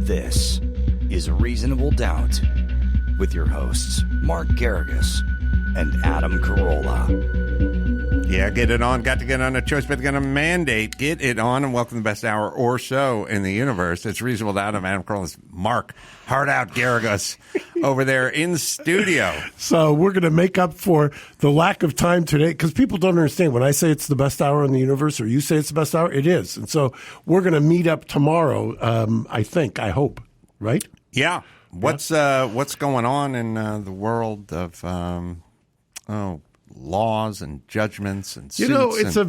This is Reasonable Doubt with your hosts, Mark Geragos and Adam Carolla. Yeah, get it on. Got to get on a choice, but they're going to mandate. Get it on and welcome to the best hour or so in the universe. It's Reasonable Doubt. I'm Adam Carolla. Mark Hard Out Geragos over there in studio. So we're going to make up for the lack of time today because people don't understand. When I say it's the best hour in the universe or you say it's the best hour, it is. And so we're going to meet up tomorrow, I hope, right? Yeah. What's going on in the world of laws and judgments and suits? You know, it's a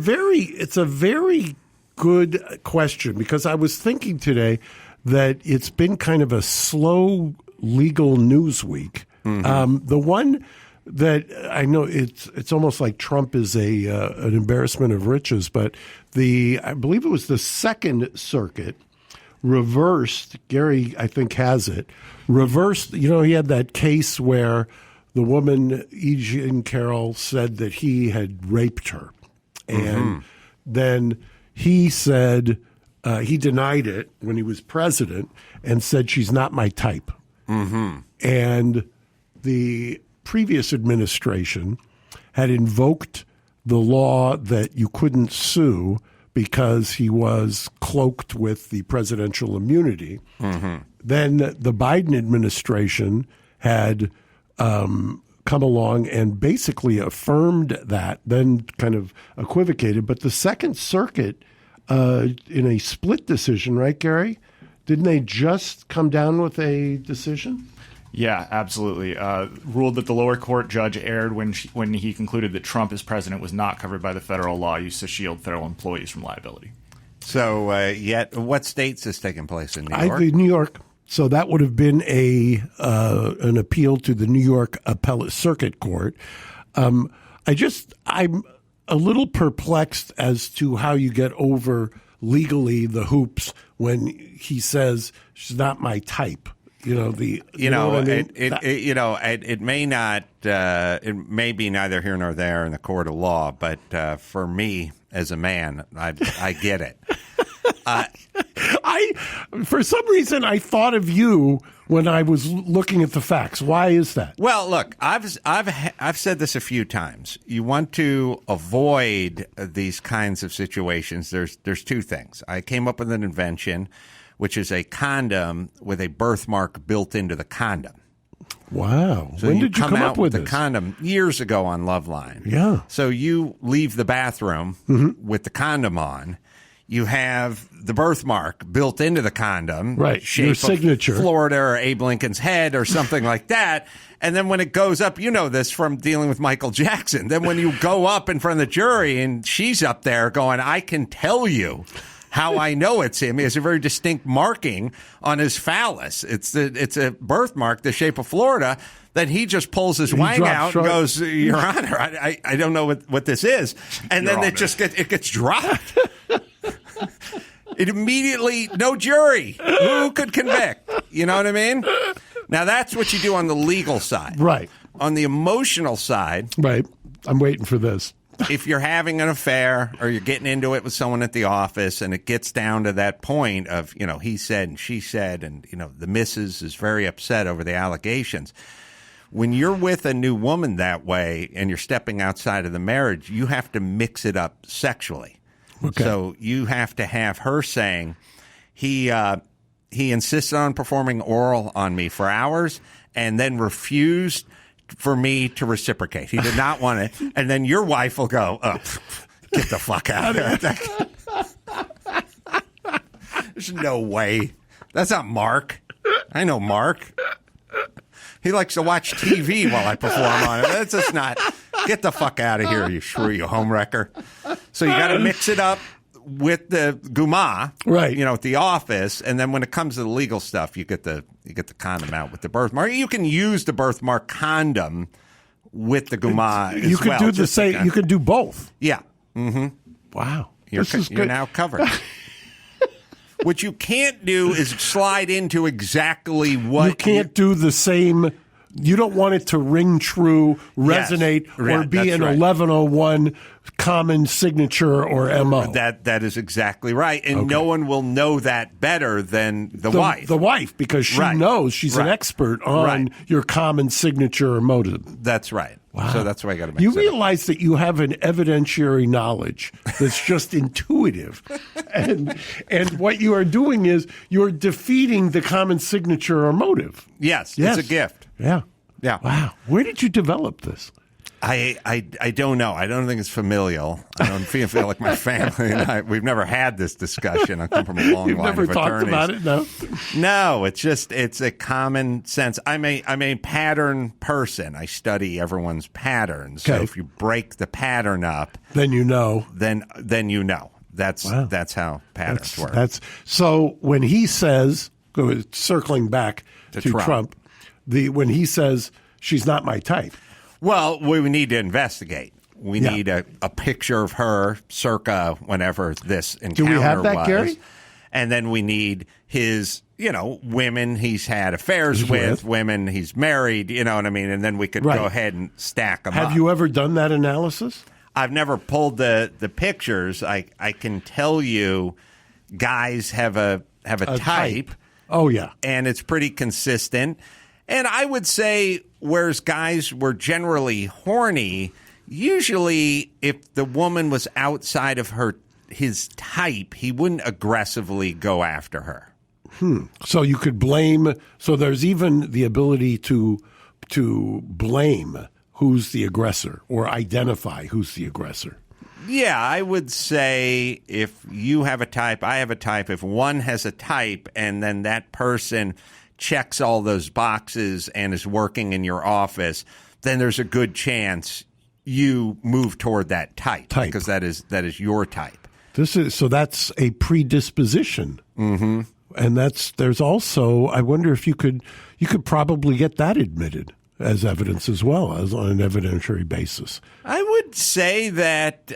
very good question because I was thinking today that it's been kind of a slow legal news week. Mm-hmm. The one that I know it's almost like Trump is an embarrassment of riches, but I believe it was the Second Circuit reversed. Gary, I think, has it reversed. You know, he had that case where the woman, Carroll, said that he had raped her. And then he said he denied it when he was president and said she's not my type. Mm-hmm. And the previous administration had invoked the law that you couldn't sue because he was cloaked with the presidential immunity. Mm-hmm. Then the Biden administration had come along and basically affirmed that, then kind of equivocated. But the Second Circuit, in a split decision, right, Gary? Didn't they just come down with a decision? Yeah, absolutely. Ruled that the lower court judge erred when he concluded that Trump as president was not covered by the federal law used to shield federal employees from liability. So, yet what states is taking place in New York? New York. So that would have been an appeal to the New York Appellate Circuit Court. I'm a little perplexed as to how you get over legally the hoops when he says she's not my type. It may not. It may be neither here nor there in the court of law, but for me as a man, I get it. For some reason, I thought of you when I was looking at the facts. Why is that? Well, look, I've said this a few times. You want to avoid these kinds of situations. There's two things. I came up with an invention, which is a condom with a birthmark built into the condom. Wow. So when did you come up with the condom years ago on Loveline. Yeah. So you leave the bathroom with the condom on. You have the birthmark built into the condom. Right. Shape your signature. Of Florida or Abe Lincoln's head or something like that. And then when it goes up, you know this from dealing with Michael Jackson. Then when you go up in front of the jury and she's up there going, I can tell you how I know it's him. He has a very distinct marking on his phallus. It's a birthmark, the shape of Florida, that he just pulls his wang out and goes, Your Honor, I don't know what this is. And then it gets dropped. It immediately, no jury. Who could convict? You know what I mean? Now, that's what you do on the legal side. Right. On the emotional side. Right. I'm waiting for this. If you're having an affair or you're getting into it with someone at the office and it gets down to that point of, he said and she said, and, the missus is very upset over the allegations. When you're with a new woman that way and you're stepping outside of the marriage, you have to mix it up sexually. Okay. So you have to have her saying, he insisted on performing oral on me for hours and then refused for me to reciprocate. He did not want it. And then your wife will go, get the fuck out of here. There's no way. That's not Mark. I know Mark. He likes to watch TV while I perform on it. That's just not. Get the fuck out of here, you shrew, you homewrecker. So you got to mix it up with the guma, right? At the office, and then when it comes to the legal stuff, you get the condom out with the birthmark. You can use the birthmark condom with the guma. You could do the same. You could do both. Yeah. Mm-hmm. Wow. You're now covered. What you can't do is slide into exactly what you can't do the same You don't want it to ring true, resonate, Yes. or Yeah, be that's an right. 1101 common signature or MO. That is exactly right. And no one will know that better than the wife. The wife, because she Right. knows she's an Right. expert on Right. your common signature or motive. That's right. Wow. So that's why I got to make You sense. realize that you have an evidentiary knowledge that's just intuitive. And what you are doing is you're defeating the common signature or motive. Yes, Yes. it's a gift. Yeah. Yeah. Wow. Where did you develop this? I don't know. I don't think it's familial. I don't feel like my family and we've never had this discussion. I come from a long You've line never of talked attorneys. about it, no? No, it's a common sense. I'm a pattern person. I study everyone's patterns. So Okay. if you break the pattern up, Then you know. then you know. That's how patterns work. That's so when he says, circling back To to Trump. Trump, when he says she's not my type. Well, we need to investigate. We Yeah. need a picture of her circa whenever this encounter Do we have that, was. Gary? And then we need his, women he's had affairs He's with, with. women he's married, you know what I mean? And then we could Right. go ahead and stack them up. Have you ever done that analysis? I've never pulled the pictures. I can tell you guys have a type. Oh, yeah. And it's pretty consistent. And I would say, whereas guys were generally horny, usually if the woman was outside of his type, he wouldn't aggressively go after her. So you could blame. So there's even the ability to blame who's the aggressor or identify who's the aggressor. Yeah, I would say if you have a type, I have a type. If one has a type and then that person checks all those boxes and is working in your office, then there's a good chance you move toward that type. Because that is your type. That's a predisposition. Mm-hmm. And there's also, I wonder if you could probably get that admitted as evidence as well, as on an evidentiary basis. I would say that,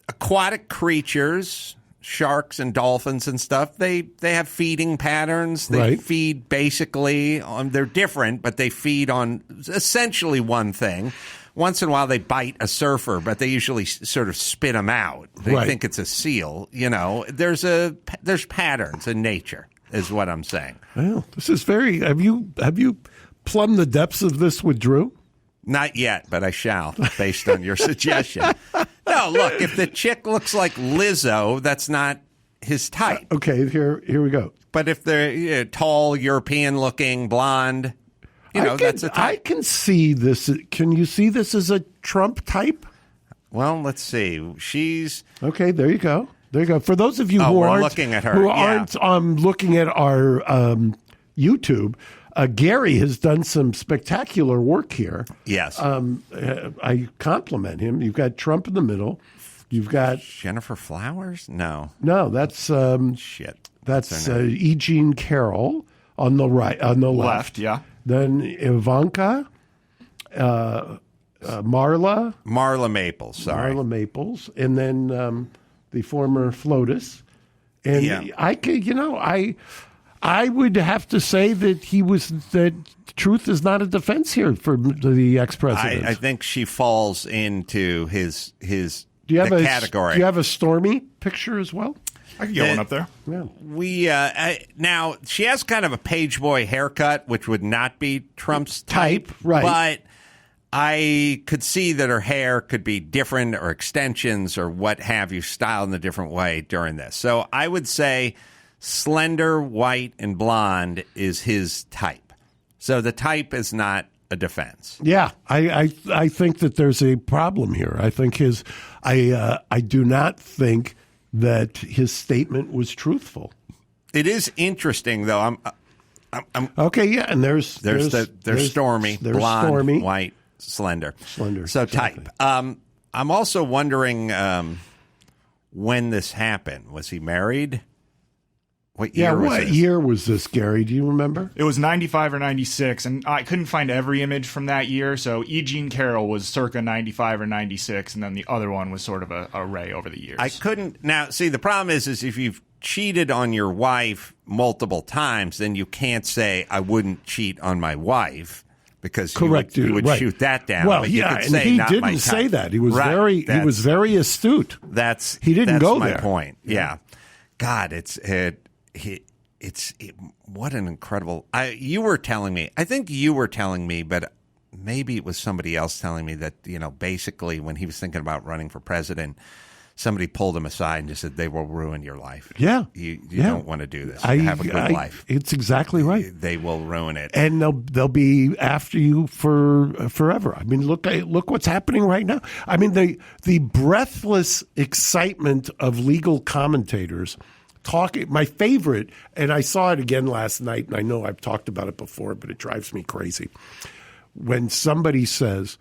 aquatic creatures, sharks and dolphins and stuff, they have feeding patterns. They Right. feed basically they're different, but they feed on essentially one thing. Once in a while they bite a surfer, but they usually sort of spit them out. They Right. think it's a seal. There's patterns in nature, is what I'm saying. Well, this is very. Have you plumbed the depths of this with Drew? Not yet, but I shall, based on your suggestion. No, look, if the chick looks like Lizzo, that's not his type. Okay, here we go. But if they're tall, European-looking, blonde, that's a type. I can see this. Can you see this as a Trump type? Well, let's see. She's Okay, there you go. There you go. For those of you who we're aren't looking at her, who yeah. aren't looking at our YouTube, Gary has done some spectacular work here. yes, I compliment him. You've got Trump in the middle. You've got Jennifer Flowers. No, that's shit. that's E. Jean Carroll on the right, on the left. Yeah. Then Ivanka, Marla Maples. Sorry, Marla Maples, and then the former FLOTUS. And Yeah. I would have to say that truth is not a defense here for the ex-president. I think she falls into his do you have category. Do you have a Stormy picture as well? I could get one up there. Yeah. We now she has kind of a page boy haircut, which would not be Trump's type, right. But I could see that her hair could be different or extensions or what have you, styled in a different way during this. So I would say slender, white, and blonde is his type. So the type is not a defense. Yeah, I think that there's a problem here. I think I do not think that his statement was truthful. It is interesting, though. I'm Okay, yeah, and there's Stormy, there's blonde, Stormy. white, slender. Slender, So exactly. type. I'm also wondering when this happened. Was he married? What year was what this? year was this, Gary? Do you remember? It was 95 or 96, and I couldn't find every image from that year. So E. Jean Carroll was circa 95 or 96, and then the other one was sort of a array over the years. I couldn't. Now, see, the problem is if you've cheated on your wife multiple times, then you can't say I wouldn't cheat on my wife because you would shoot that down. Well, but you yeah, could and say, he not didn't my say time. that. He was Right. he was very astute. He didn't go my there. point. Yeah, God, it's what an incredible. You were telling me. I think you were telling me, but maybe it was somebody else telling me that basically when he was thinking about running for president, somebody pulled him aside and just said, they will ruin your life. Yeah. You don't want to do this. You have a good life. It's exactly right. They will ruin it. And they'll be after you for forever. I mean, look what's happening right now. I mean, the breathless excitement of legal commentators talking. My favorite, and I saw it again last night, and I know I've talked about it before, but it drives me crazy. When somebody says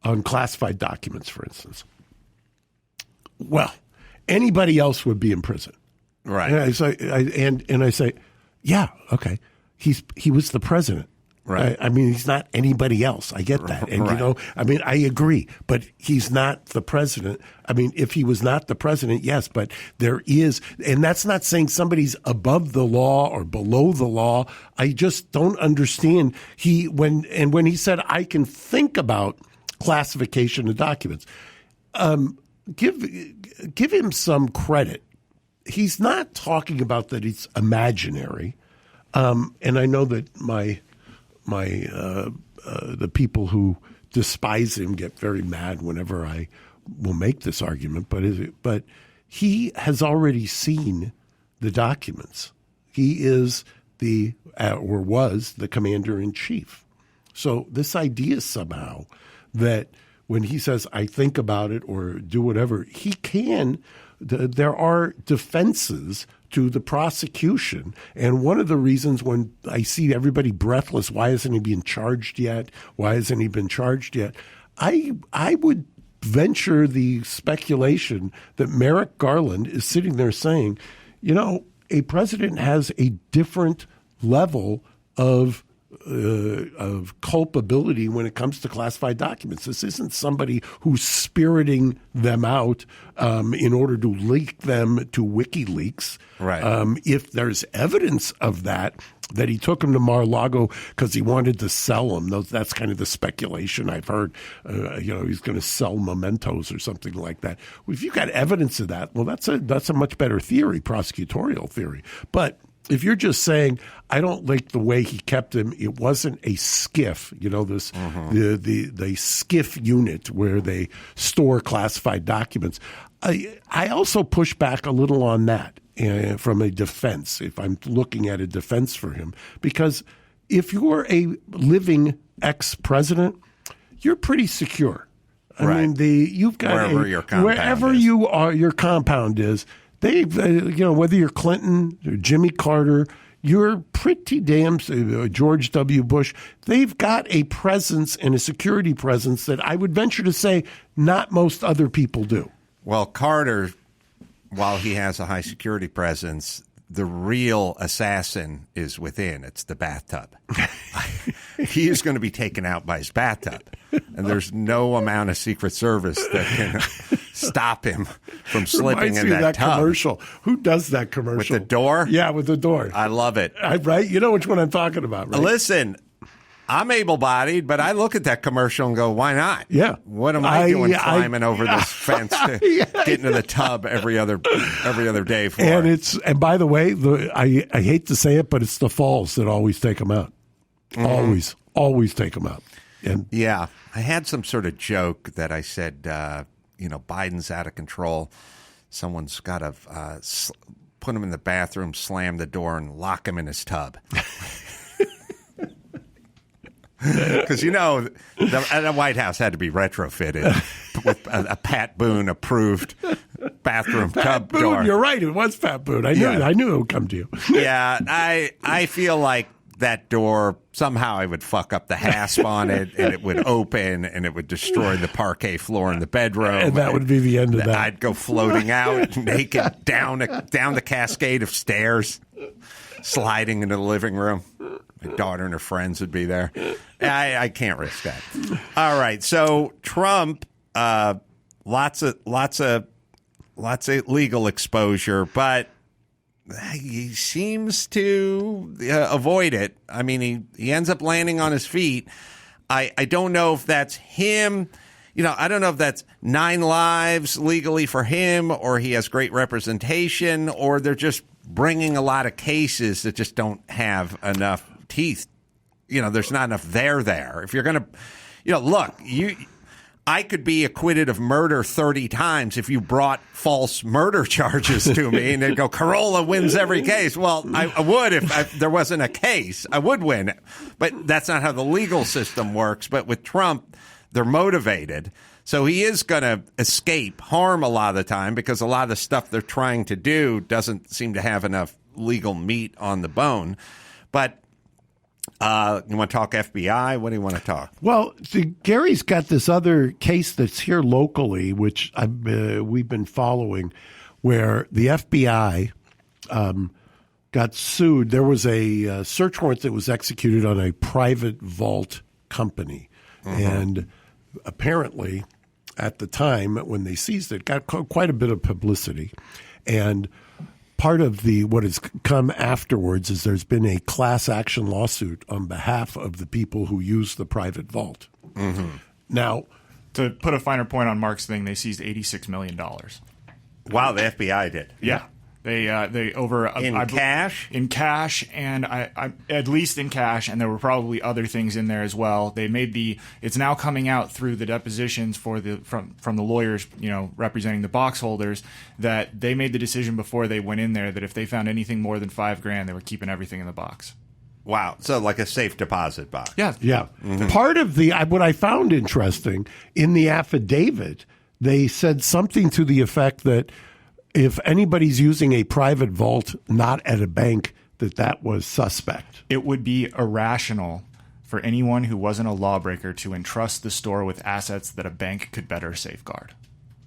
on classified documents, for instance, well, anybody else would be in prison, right? And I say, yeah, okay, he was the president, right? I mean, he's not anybody else. I get that, and right. I mean, I agree, but he's not the president. I mean, if he was not the president, yes, but there is, and that's not saying somebody's above the law or below the law. I just don't understand. When he said, I can think about classification of documents. Give him some credit. He's not talking about that it's imaginary, and I know that the people who despise him get very mad whenever I will make this argument. But he has already seen the documents. He is or was the commander in chief. So this idea somehow that when he says, I think about it or do whatever, he can. There are defenses to the prosecution. And one of the reasons when I see everybody breathless, why hasn't he been charged yet? Why hasn't he been charged yet? I would venture the speculation that Merrick Garland is sitting there saying, a president has a different level of culpability when it comes to classified documents. This isn't somebody who's spiriting them out in order to leak them to WikiLeaks. Right. If there's evidence of that he took them to Mar-a-Lago because he wanted to sell them. That's kind of the speculation I've heard. He's going to sell mementos or something like that. Well, if you've got evidence of that, well, that's a much better theory, prosecutorial theory. But if you're just saying, I don't like the way he kept him, it wasn't a skiff, the skiff unit where they store classified documents. I also push back a little on that from a defense, if I'm looking at a defense for him, because if you're a living ex-president, you're pretty secure. I mean, you've got wherever you are, your compound is. They've, whether you're Clinton or Jimmy Carter, you're pretty damn George W. Bush. They've got a presence and a security presence that I would venture to say not most other people do. Well, Carter, while he has a high security presence, the real assassin is within. It's the bathtub. He is going to be taken out by his bathtub. And there's no amount of Secret Service that can stop him from slipping in that tub. Commercial. Who does that commercial? With the door? Yeah, with the door. I love it. Right? You know which one I'm talking about, right? Listen, I'm able-bodied, but I look at that commercial and go, why not? Yeah. What am I doing climbing over this fence to get into the tub every other day for? And by the way, I hate to say it, but it's the falls that always take them out. Mm-hmm. Always take them out. And yeah, I had some sort of joke that I said, Biden's out of control. Someone's got to put him in the bathroom, slam the door, and lock him in his tub. Because, the White House had to be retrofitted with a Pat Boone approved bathroom tub Boone, door. You're right. It was Pat Boone. I knew it would come to you. Yeah, I feel like that door, somehow I would fuck up the hasp on it, and it would open, and it would destroy the parquet floor in the bedroom. And that would be the end of that. I'd go floating out naked down the cascade of stairs, sliding into the living room. My daughter and her friends would be there. I can't risk that. All right, so Trump, lots of legal exposure, but he seems to avoid it. I mean, he ends up landing on his feet. I don't know if that's him. I don't know if that's 9 lives legally for him, or he has great representation, or they're just bringing a lot of cases that just don't have enough teeth. There's not enough there. If you're going to, look, I could be acquitted of murder 30 times if you brought false murder charges to me and they'd go, Carolla wins every case. Well, I would if there wasn't a case. I would win. But that's not how the legal system works. But with Trump, they're motivated. So he is going to escape harm a lot of the time because a lot of the stuff they're trying to do doesn't seem to have enough legal meat on the bone. But you want to talk FBI? What do you want to talk? Well, Gary's got this other case that's here locally, which we've been following, where the FBI got sued. There was a search warrant that was executed on a private vault company. And apparently, at the time when they seized it, got quite a bit of publicity. And part of what has come afterwards is there's been a class action lawsuit on behalf of the people who use the private vault. Now, to put a finer point on Mark's thing, they seized $86 million. Wow, the FBI did. Yeah. They over cash? In cash, and I at least in cash, and there were probably other things in there as well. They made it's now coming out through the depositions from the lawyers, representing the box holders, that they made the decision before they went in there that if they found anything more than $5,000, they were keeping everything in the box. Wow, so like a safe deposit box. Yeah. Part of what I found interesting in the affidavit, they said something to the effect that if anybody's using a private vault not at a bank, that was suspect. It would be irrational for anyone who wasn't a lawbreaker to entrust the store with assets that a bank could better safeguard.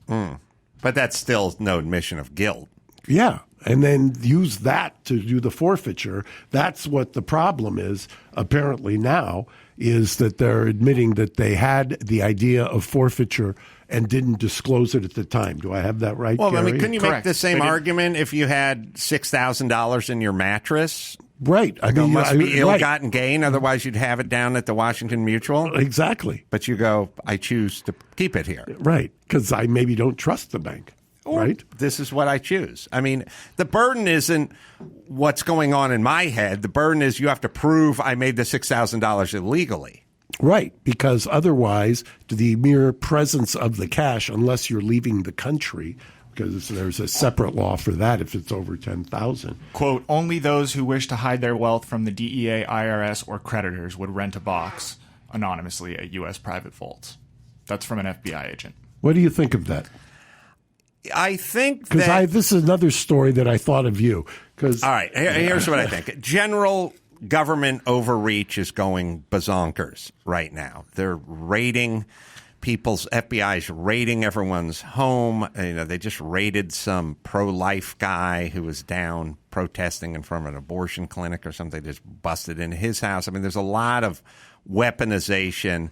But that's still no admission of guilt. Yeah, and then use that to do the forfeiture. That's what the problem is, apparently now, is that they're admitting that they had the idea of forfeiture and didn't disclose it at the time. Do I have that right, Well, Gary? I mean, couldn't you Correct. make the same argument if you had $6,000 in your mattress? Right. It must be ill-gotten gain, otherwise you'd have it down at the Washington Mutual. Exactly. But you go, I choose to keep it here. Right, because I maybe don't trust the bank. Right? This is what I choose. I mean, the burden isn't what's going on in my head. The burden is you have to prove I made the $6,000 illegally. Right, because otherwise, the mere presence of the cash, unless you're leaving the country, because there's a separate law for that if it's over $10,000. Quote, only those who wish to hide their wealth from the DEA, IRS, or creditors would rent a box anonymously at U.S. private vaults. That's from an FBI agent. What do you think of that? I think because this is another story that I thought of you. All right, here's what I think. General government overreach is going bazonkers right now. They're raiding FBI's raiding everyone's home. They just raided some pro-life guy who was down protesting in front of an abortion clinic or something. They just busted into his house. I mean, there's a lot of weaponization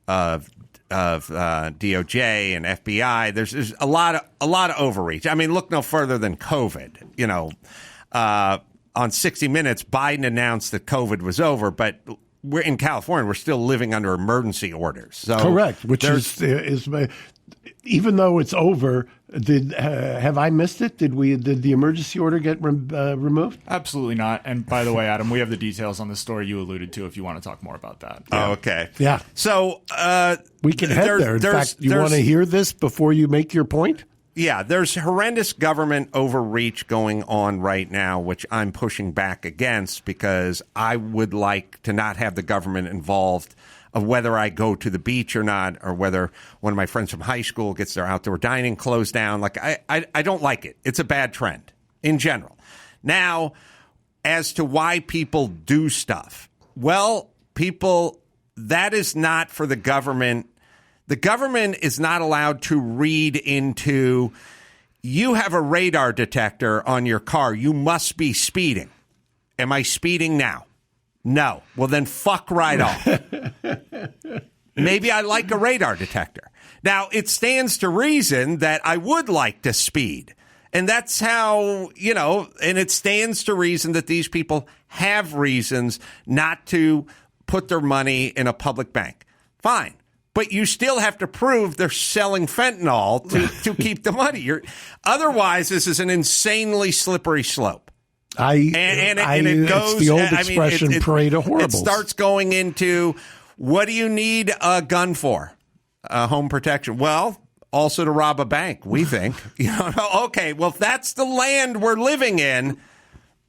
of DOJ and FBI. There's a lot of overreach. I mean, look no further than COVID. On 60 Minutes, Biden announced that COVID was over, but we're in California. We're still living under emergency orders. So correct, which is even though it's over. Have I missed it? Did the emergency order get removed? Absolutely not. And by the way, Adam, we have the details on the story you alluded to if you want to talk more about that. Oh, okay. Yeah. So we can head there. In fact, you want to hear this before you make your point? Yeah, there's horrendous government overreach going on right now, which I'm pushing back against because I would like to not have the government involved of whether I go to the beach or not, or whether one of my friends from high school gets their outdoor dining closed down. Like, I don't like it. It's a bad trend in general. Now, as to why people do stuff, well, that is not for the government. The government is not allowed to read into, you have a radar detector on your car. You must be speeding. Am I speeding now? No. Well, then fuck right off. Maybe I like a radar detector. Now, it stands to reason that I would like to speed. And that's how, and it stands to reason that these people have reasons not to put their money in a public bank. Fine. But you still have to prove they're selling fentanyl to keep the money. Otherwise, this is an insanely slippery slope. It goes. It's the old expression, parade of horribles. It starts going into, what do you need a gun for? Home protection. Well, also to rob a bank, we think. Okay, well, if that's the land we're living in,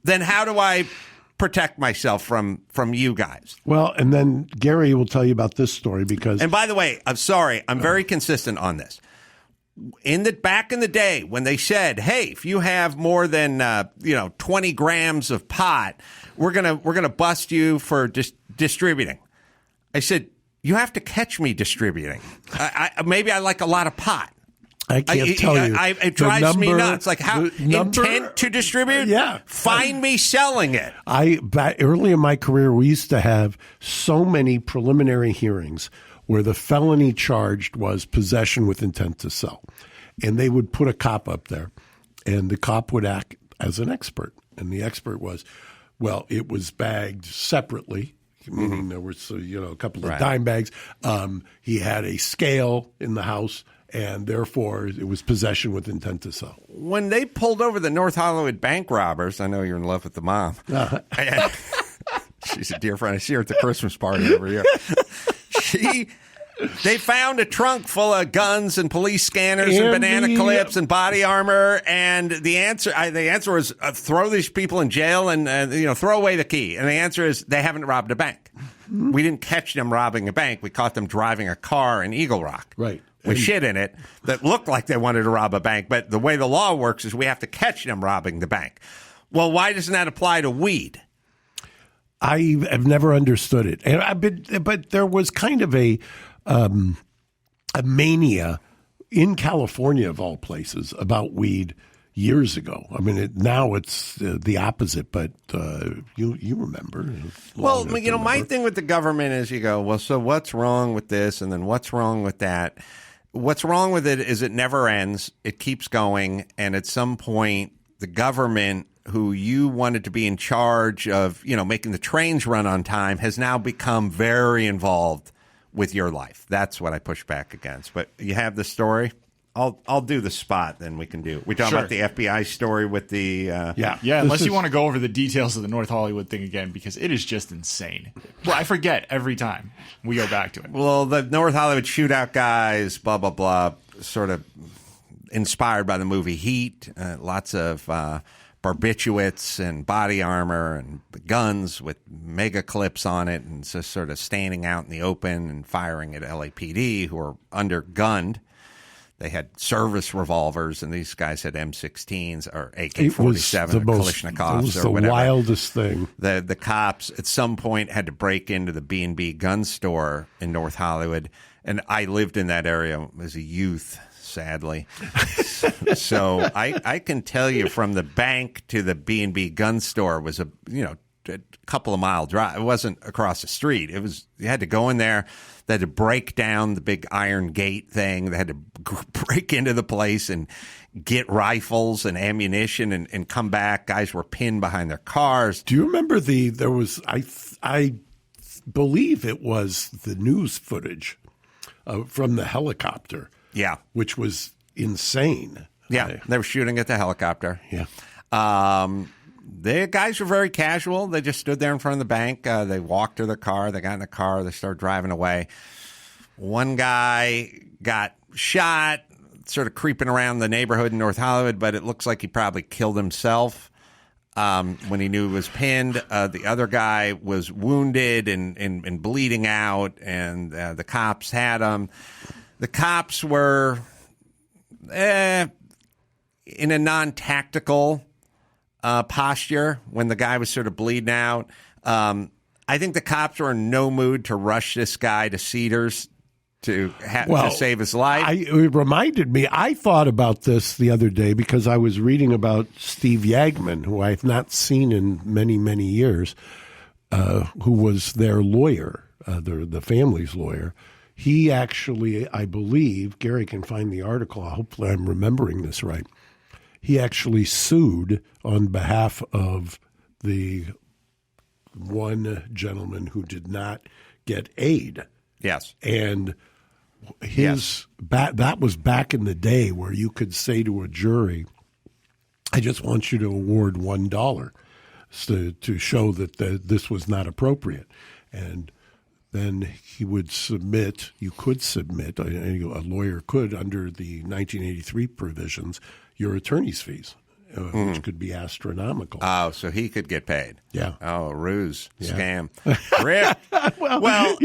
then how do I protect myself from you guys? Well, and then Gary will tell you about this story because... And by the way, I'm sorry, I'm very consistent on this. Back in the day when they said, hey, if you have more than 20 grams of pot, we're gonna bust you for distributing. I said, you have to catch me distributing. Maybe I like a lot of pot. I can't tell you. It drives me nuts. Like, how intent to distribute? Yeah. Find me selling it. Early in my career, we used to have so many preliminary hearings where the felony charged was possession with intent to sell. And they would put a cop up there, and the cop would act as an expert. And the expert was, well, it was bagged separately, meaning there was a couple of dime bags. He had a scale in the house, and therefore it was possession with intent to sell. When they pulled over the North Hollywood bank robbers, I know you're in love with the mom. She's a dear friend. I see her at the Christmas party every year. They found a trunk full of guns and police scanners and banana clips and body armor, and the answer was throw these people in jail and throw away the key. And the answer is they haven't robbed a bank. We didn't catch them robbing a bank. We caught them driving a car in Eagle Rock, right, with shit in it that looked like they wanted to rob a bank. But the way the law works is we have to catch them robbing the bank. Well, why doesn't that apply to weed? I have never understood it, but there was kind of a mania in California, of all places, about weed years ago. I mean, now it's the opposite, but you remember. Well, my thing with the government is you go, well, so what's wrong with this, and then what's wrong with that? What's wrong with it is it never ends. It keeps going, and at some point, the government, who you wanted to be in charge of, making the trains run on time, has now become very involved with your life. That's what I push back against. But you have the story. I'll do the spot. Then we can do. We talking about the FBI story with the Unless you want to go over the details of the North Hollywood thing again, because it is just insane. Well, I forget every time we go back to it. Well, the North Hollywood shootout guys, blah blah blah, sort of inspired by the movie Heat. Lots of barbiturates and body armor and guns with mega clips on it, and just sort of standing out in the open and firing at LAPD, who are undergunned. They had service revolvers, and these guys had M16s or AK-47 or Kalashnikovs. It was or whatever. The wildest thing. The cops at some point had to break into the B&B gun store in North Hollywood, and I lived in that area as a youth, sadly. So I can tell you, from the bank to the B&B gun store was a couple of mile drive. It wasn't across the street. It was, you had to go in there. They had to break down the big iron gate thing. They had to break into the place and get rifles and ammunition and come back. Guys were pinned behind their cars. Do you remember there was, I believe it was the news footage from the helicopter. Yeah. Which was insane. Yeah. They were shooting at the helicopter. Yeah. The guys were very casual. They just stood there in front of the bank. They walked to their car. They got in the car. They started driving away. One guy got shot, sort of creeping around the neighborhood in North Hollywood, but it looks like he probably killed himself when he knew he was pinned. The other guy was wounded and bleeding out, and the cops had him. The cops were in a non-tactical posture when the guy was sort of bleeding out. I think the cops were in no mood to rush this guy to Cedars to save his life. It reminded me, I thought about this the other day because I was reading about Steve Yagman, who I've not seen in many, many years, who was their lawyer, the family's lawyer. He actually, I believe, Gary can find the article, hopefully I'm remembering this right, he actually sued on behalf of the one gentleman who did not get aid. Yes. And that was back in the day where you could say to a jury, I just want you to award $1 to show that this was not appropriate. And then he would submit, you could submit, a lawyer could, under the 1983 provisions, your attorney's fees, which could be astronomical. Oh, so he could get paid. Yeah. Oh, ruse, scam. Rip. well,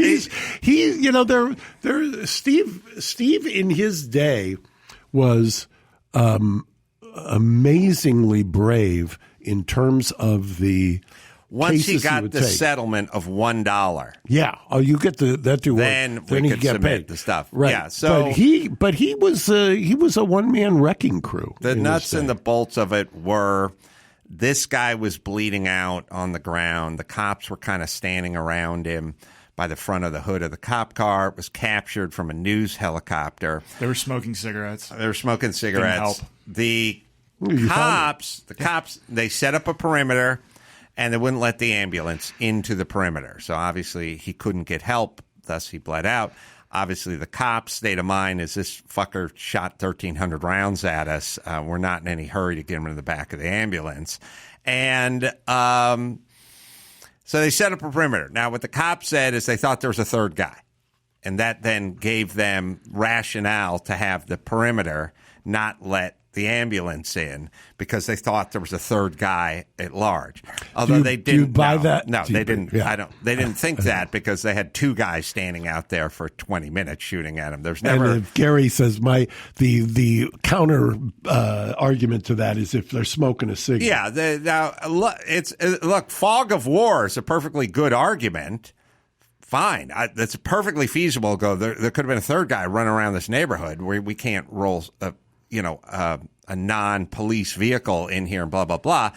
Steve in his day was amazingly brave in terms of the once he got the take. Settlement of $1. Yeah. Oh, you get that too. Then we could submit paid. The stuff. Right. Yeah. So but he was a one-man wrecking crew. The nuts and the bolts of it were this guy was bleeding out on the ground. The cops were kind of standing around him by the front of the hood of the cop car. It was captured from a news helicopter. They were smoking cigarettes. Didn't help. The cops, they set up a perimeter, and they wouldn't let the ambulance into the perimeter. So obviously he couldn't get help, thus he bled out. Obviously the cops' state of mind is this fucker shot 1,300 rounds at us. We're not in any hurry to get him in the back of the ambulance. And so they set up a perimeter. Now what the cops said is they thought there was a third guy. And that then gave them rationale to have the perimeter not let the ambulance in because they thought there was a third guy at large. Although they didn't. Do you buy that? No, they didn't. Yeah. They didn't think that because they had two guys standing out there for 20 minutes shooting at him. There's never. And Gary says the counter argument to that is if they're smoking a cigarette. Yeah. Look, fog of war is a perfectly good argument. Fine. That's perfectly feasible. There could have been a third guy running around this neighborhood where we can't roll a non-police vehicle in here and blah, blah, blah.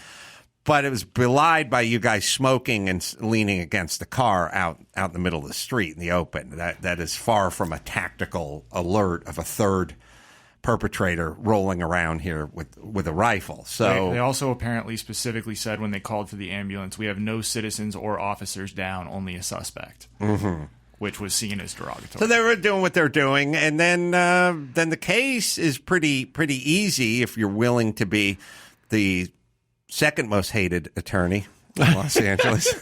But it was belied by you guys smoking and leaning against the car out in the middle of the street in the open. That is far from a tactical alert of a third perpetrator rolling around here with a rifle. So they also apparently specifically said when they called for the ambulance, we have no citizens or officers down, only a suspect. Mm-hmm. Which was seen as derogatory. So they were doing what they're doing, and then the case is pretty easy if you're willing to be the second most hated attorney in Los Angeles.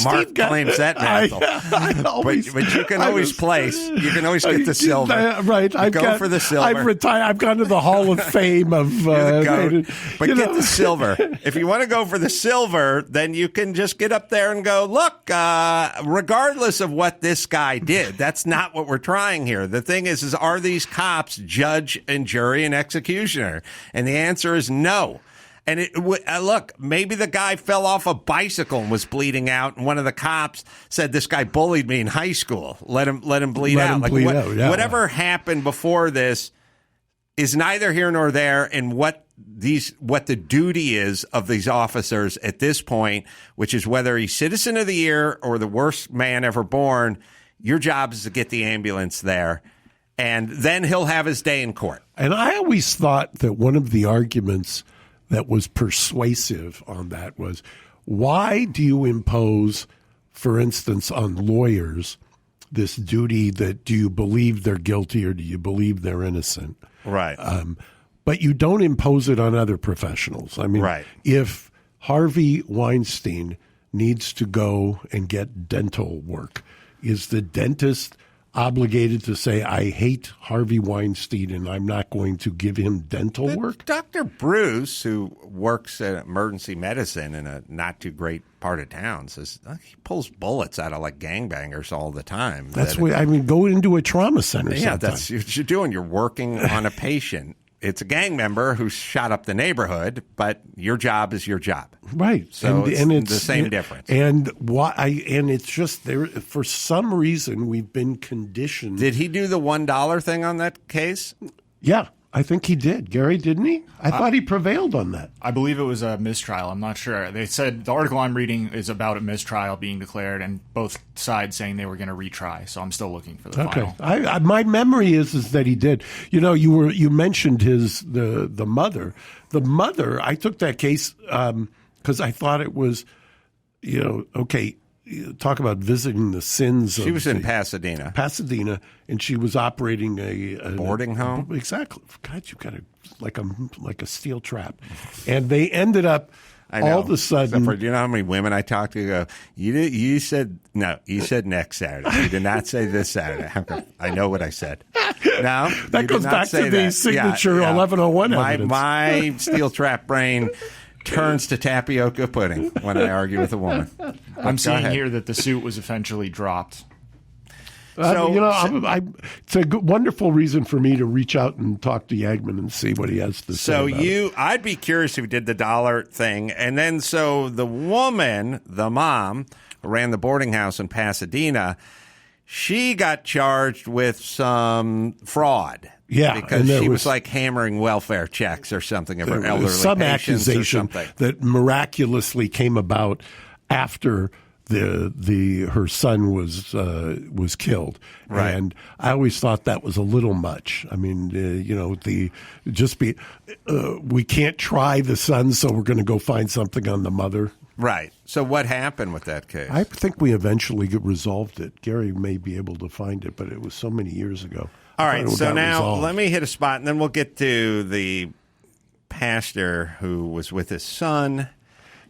Mark claims that mantle. But you can always place. You can always get the silver. Right. Go for the silver. I've retired. I've gone to the Hall of Fame of. But get the silver. If you want to go for the silver, then you can just get up there and go, look, regardless of what this guy did, that's not what we're trying here. The thing is are these cops judge and jury and executioner? And the answer is no. And look, maybe the guy fell off a bicycle and was bleeding out, and one of the cops said, "This guy bullied me in high school. Let him bleed out." Whatever happened before this is neither here nor there. And what the duty is of these officers at this point, which is whether he's Citizen of the Year or the worst man ever born, your job is to get the ambulance there, and then he'll have his day in court. And I always thought that one of the arguments that was persuasive on that was, why do you impose, for instance, on lawyers, this duty that do you believe they're guilty or do you believe they're innocent? Right. But you don't impose it on other professionals. I mean, right. If Harvey Weinstein needs to go and get dental work, is the dentist obligated to say, I hate Harvey Weinstein and I'm not going to give him dental work? Dr. Bruce, who works at emergency medicine in a not too great part of town, says he pulls bullets out of like gangbangers all the time. That's what I mean. Go into a trauma center. Yeah, sometime. That's what you're doing. You're working on a patient. It's a gang member who shot up the neighborhood, but your job is your job. Right. So it's the same difference. And it's just there for some reason we've been conditioned. Did he do the $1 thing on that case? Yeah. I think he did. Gary, didn't he? I thought he prevailed on that. I believe it was a mistrial. I'm not sure. They said the article I'm reading is about a mistrial being declared and both sides saying they were going to retry. So I'm still looking for the final. My memory is that he did. You know, you mentioned the mother. The mother, I took that case because I thought it was, okay, talk about visiting the sins. She was in Pasadena. And she was operating a boarding home. Exactly. God, you got like a steel trap. And they ended up all of a sudden. Do you know how many women I talked to go, you said next Saturday. You did not say this Saturday. I know what I said. No, that goes back to the signature 1101 evidence. My steel trap brain turns to tapioca pudding when I argue with a woman. I'm seeing here that the suit was eventually dropped. It's a wonderful reason for me to reach out and talk to Yagman and see what he has to say. So I'd be curious if he did the dollar thing. And then so the woman, the mom, who ran the boarding house in Pasadena, she got charged with some fraud. Yeah, because she was like hammering welfare checks or something of her elderly some patients accusation that miraculously came about after her son was killed, right. And I always thought that was a little much. I mean, we can't try the son, so we're going to go find something on the mother. Right. So what happened with that case? I think we eventually resolved it. Gary may be able to find it, but it was so many years ago. All right, so now let me hit a spot, and then we'll get to the pastor who was with his son.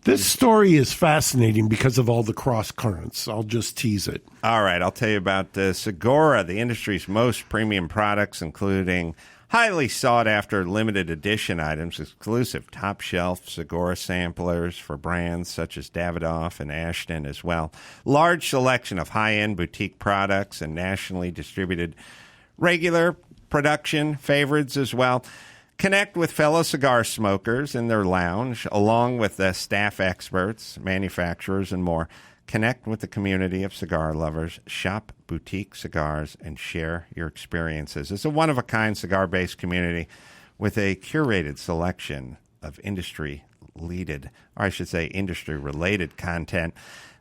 This story is fascinating because of all the cross currents. I'll just tease it. All right, I'll tell you about Segura, the industry's most premium products, including highly sought-after limited edition items, exclusive top-shelf Segura samplers for brands such as Davidoff and Ashton as well. Large selection of high-end boutique products and nationally distributed regular production favorites as well. Connect with fellow cigar smokers in their lounge, along with the staff experts, manufacturers, and more. Connect with the community of cigar lovers, shop boutique cigars, and share your experiences. It's a one-of-a-kind cigar-based community with a curated selection of industry-related content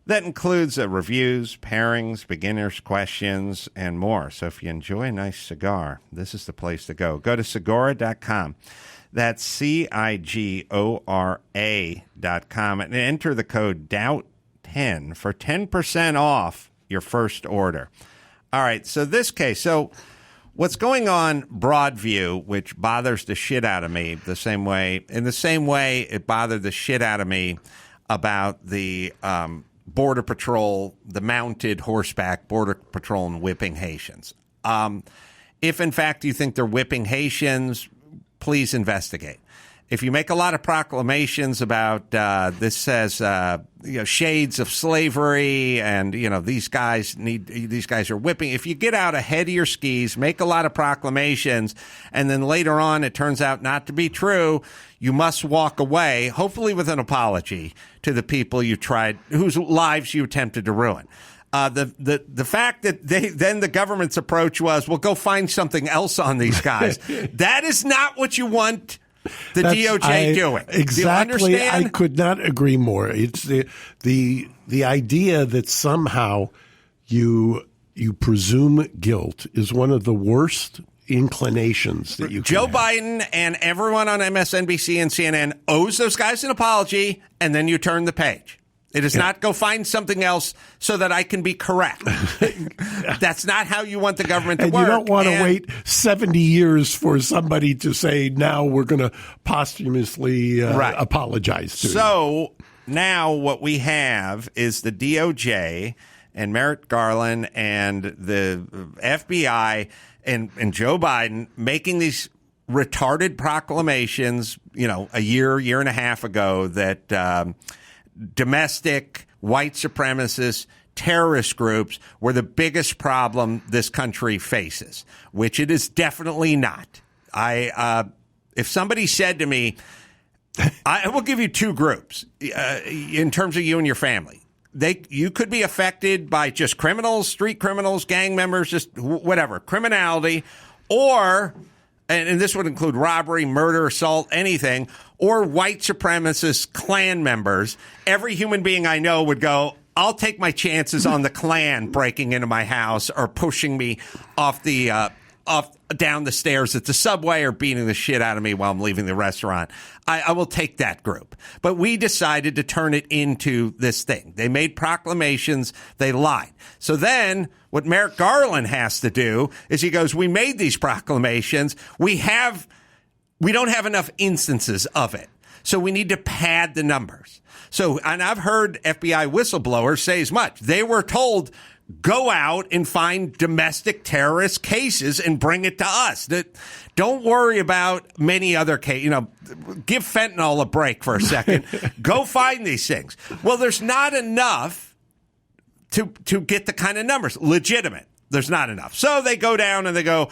that includes reviews, pairings, beginners' questions, and more. So if you enjoy a nice cigar, this is the place to go. Go to Segura.com. That's Cigora.com and enter the code DOUBT10 for 10% off your first order. All right, so this case. So what's going on Broadview, which bothers the shit out of me in the same way it bothered the shit out of me about the Border Patrol, the mounted horseback Border Patrol and whipping Haitians. If, in fact, you think they're whipping Haitians, please investigate. If you make a lot of proclamations about this says shades of slavery and these guys are whipping. If you get out ahead of your skis, make a lot of proclamations, and then later on it turns out not to be true, you must walk away, hopefully with an apology to the people whose lives you attempted to ruin. The fact that then the government's approach was, well, go find something else on these guys. That is not what you want the DOJ doing. Exactly. Do you understand? I could not agree more. It's the idea that somehow you presume guilt is one of the worst inclinations that you can Joe have. Biden and everyone on MSNBC and CNN owes those guys an apology, and then you turn the page. It is not go find something else so that I can be correct. That's not how you want the government to work. And you don't want to wait 70 years for somebody to say, now we're going to posthumously apologize to you. So now what we have is the DOJ and Merrick Garland and the FBI and Joe Biden making these retarded proclamations, a year and a half ago that domestic white supremacist terrorist groups were the biggest problem this country faces, which it is definitely not. If somebody said to me, I will give you two groups in terms of you and your family. You could be affected by just criminals, street criminals, gang members, just whatever, criminality, or and this would include robbery, murder, assault, anything, or white supremacist Klan members, every human being I know would go, I'll take my chances on the Klan breaking into my house or pushing me off down the stairs at the subway or beating the shit out of me while I'm leaving the restaurant. I will take that group. But we decided to turn it into this thing. They made proclamations. They lied. So then what Merrick Garland has to do is he goes, we made these proclamations. We don't have enough instances of it. So we need to pad the numbers. So, and I've heard FBI whistleblowers say as much. They were told, go out and find domestic terrorist cases and bring it to us. Don't worry about many other cases. Give fentanyl a break for a second. Go find these things. Well, there's not enough to get the kind of numbers. Legitimate. There's not enough. So they go down and they go,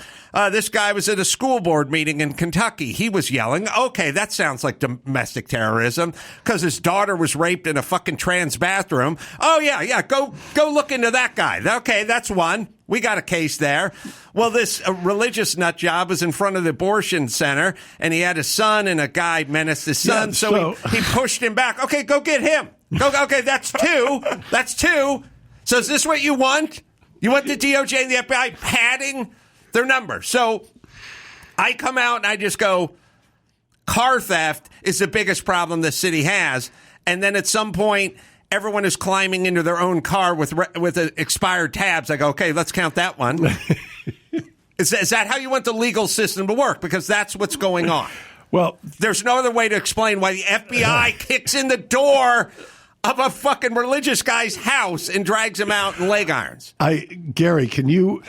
this guy was at a school board meeting in Kentucky. He was yelling. Okay, that sounds like domestic terrorism because his daughter was raped in a fucking trans bathroom. Oh, yeah. Go look into that guy. Okay, that's one. We got a case there. Well, this religious nut job was in front of the abortion center, and he had a son, and a guy menaced his son, Yeah, so he pushed him back. Okay, go get him. Okay, that's two. That's two. So is this what you want? You want the DOJ and the FBI padding their numbers. So I come out and I just go, car theft is the biggest problem the city has. And then at some point, everyone is climbing into their own car with expired tabs. I go, okay, let's count that one. Is that how you want the legal system to work? Because that's what's going on. Well, there's no other way to explain why the FBI kicks in the door of a fucking religious guy's house and drags him out in leg irons. Gary, can you?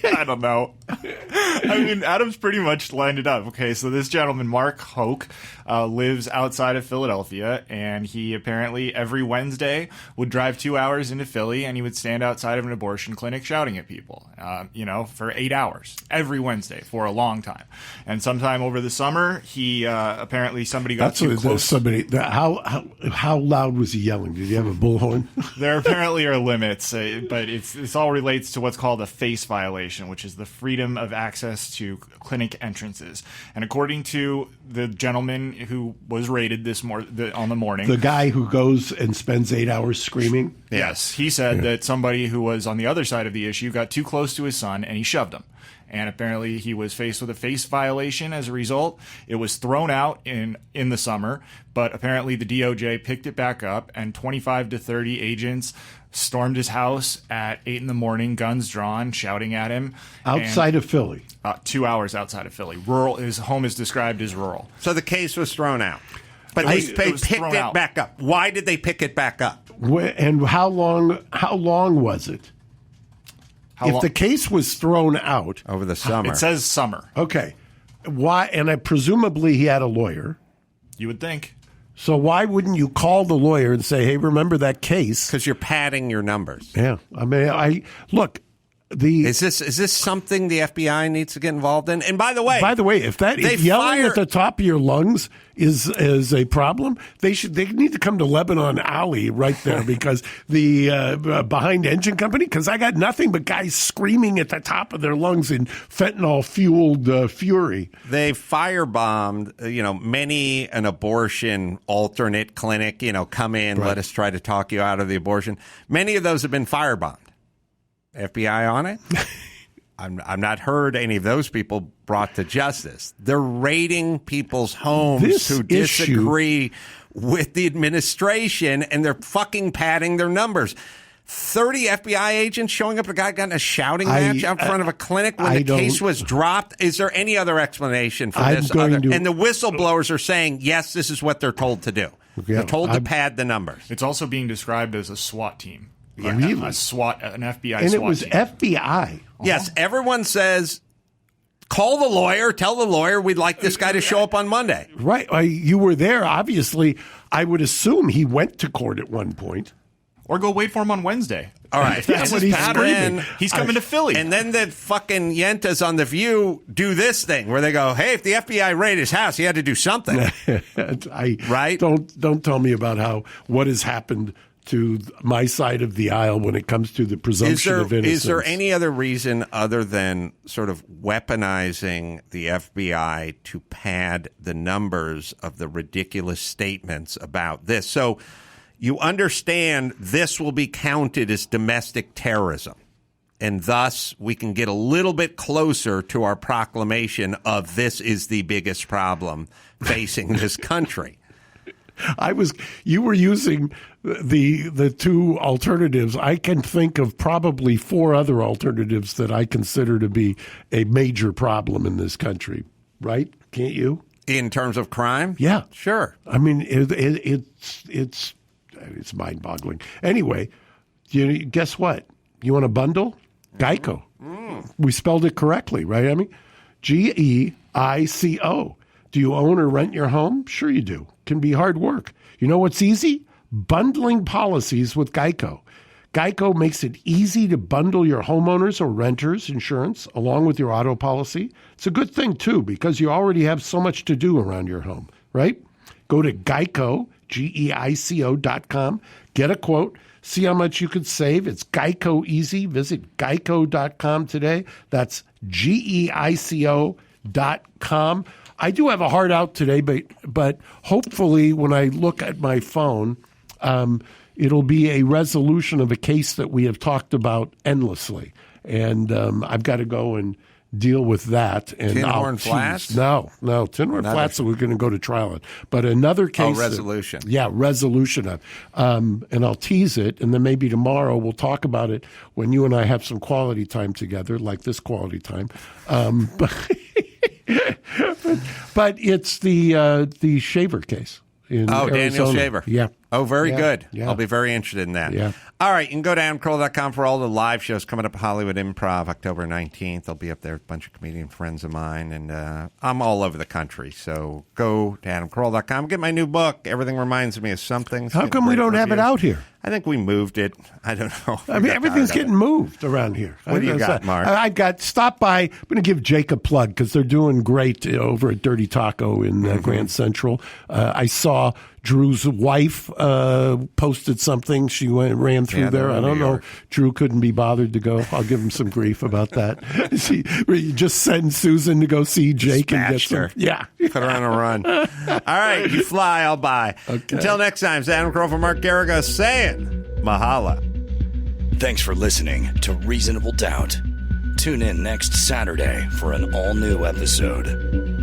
I don't know. I mean, Adam's pretty much lined it up. Okay, so this gentleman, Mark Hoke, lives outside of Philadelphia, and he apparently every Wednesday would drive 2 hours into Philly, and he would stand outside of an abortion clinic shouting at people, for 8 hours every Wednesday for a long time. And sometime over the summer, he apparently somebody got too close. How loud was he yelling? Did he have a bullhorn? There apparently are limits, but it's all relates to what's called a FACE violation, which is the freedom of access to clinic entrances. And according to the gentleman who was raided on the morning, the guy who goes and spends 8 hours screaming. Yes, he said that somebody who was on the other side of the issue got too close to his son and he shoved him. And apparently he was faced with a FACE violation as a result. It was thrown out in the summer, but apparently the DOJ picked it back up, and 25 to 30 agents stormed his house at 8 in the morning, guns drawn, shouting at him. Outside of Philly. 2 hours outside of Philly. Rural. His home is described as rural. So the case was thrown out. But they picked it back up. Why did they pick it back up? And how long was it? If the case was thrown out over the summer, it says summer. Okay, why? And presumably he had a lawyer. You would think. So why wouldn't you call the lawyer and say, "Hey, remember that case?" Because you're padding your numbers. Yeah, I mean, look. Is this something the FBI needs to get involved in? And by the way, if yelling at the top of your lungs is a problem, they need to come to Lebanon Alley right there because the behind engine company, because I got nothing but guys screaming at the top of their lungs in fentanyl fueled fury. They firebombed, many an abortion alternate clinic. Come in, let us try to talk you out of the abortion. Many of those have been firebombed. FBI on it? I'm not heard any of those people brought to justice. They're raiding people's homes who disagree with the administration, and they're fucking padding their numbers. 30 FBI agents showing up. A guy got in a shouting match out front of a clinic when the case was dropped. Is there any other explanation for this? And the whistleblowers are saying, yes, this is what they're told to do. They're told to pad the numbers. It's also being described as a SWAT team. Yeah. Really? An FBI SWAT team. And it was FBI. Yes, everyone says, call the lawyer, tell the lawyer we'd like this guy to show up on Monday. Right. You were there. Obviously, I would assume he went to court at one point. Or go wait for him on Wednesday. All right. That's what he's screaming. He's coming to Philly. And then the fucking Yentas on The View do this thing where they go, hey, if the FBI raided his house, he had to do something. Right? Don't tell me about what has happened to my side of the aisle when it comes to the presumption of innocence. Is there any other reason other than sort of weaponizing the FBI to pad the numbers of the ridiculous statements about this? So you understand this will be counted as domestic terrorism, and thus we can get a little bit closer to our proclamation of this is the biggest problem facing this country. You were using the two alternatives. I can think of probably 4 other alternatives that I consider to be a major problem in this country. Right? Can't you? In terms of crime? Yeah, sure. I mean, it's mind-boggling. Anyway, guess what? You want a bundle? Geico. We spelled it correctly, right? I mean, GEICO. Do you own or rent your home? Sure you do. Can be hard work. You know what's easy? Bundling policies with Geico. Geico makes it easy to bundle your homeowners or renters insurance along with your auto policy. It's a good thing, too, because you already have so much to do around your home, right? Go to Geico, GEICO.com, get a quote, see how much you could save. It's Geico easy. Visit geico.com today. That's GEICO.com. I do have a heart out today, but hopefully when I look at my phone, it'll be a resolution of a case that we have talked about endlessly. And I've got to go and deal with that. And Tinhorn Flats? No. Tinhorn Flats we're going to go to trial on. But another case. Oh, resolution. Resolution of. And I'll tease it, and then maybe tomorrow we'll talk about it when you and I have some quality time together, like this quality time. But it's the Shaver case. In Arizona. Daniel Shaver. Yeah. Oh, very good. Yeah. I'll be very interested in that. Yeah. All right. You can go to AdamCarolla.com for all the live shows coming up at Hollywood Improv, October 19th. I'll be up there with a bunch of comedian friends of mine, and I'm all over the country. So go to AdamCarolla.com. Get my new book, Everything Reminds Me of Something. How come we don't have it out here? I think we moved it. I don't know. I mean, everything's getting moved around here. What do you got, Mark? I got stop by. I'm going to give Jake a plug because they're doing great over at Dirty Taco in Grand Central. I saw Drew's wife posted something. She ran through there. I don't know. Drew couldn't be bothered to go. I'll give him some grief about that. You just send Susan to go see Jake and get some. Her. Yeah. Put her on a run. All right. You fly, I'll buy. Okay. Until next time, it's Adam Carolla for Mark Geragos saying Mahala. Thanks for listening to Reasonable Doubt. Tune in next Saturday for an all-new episode.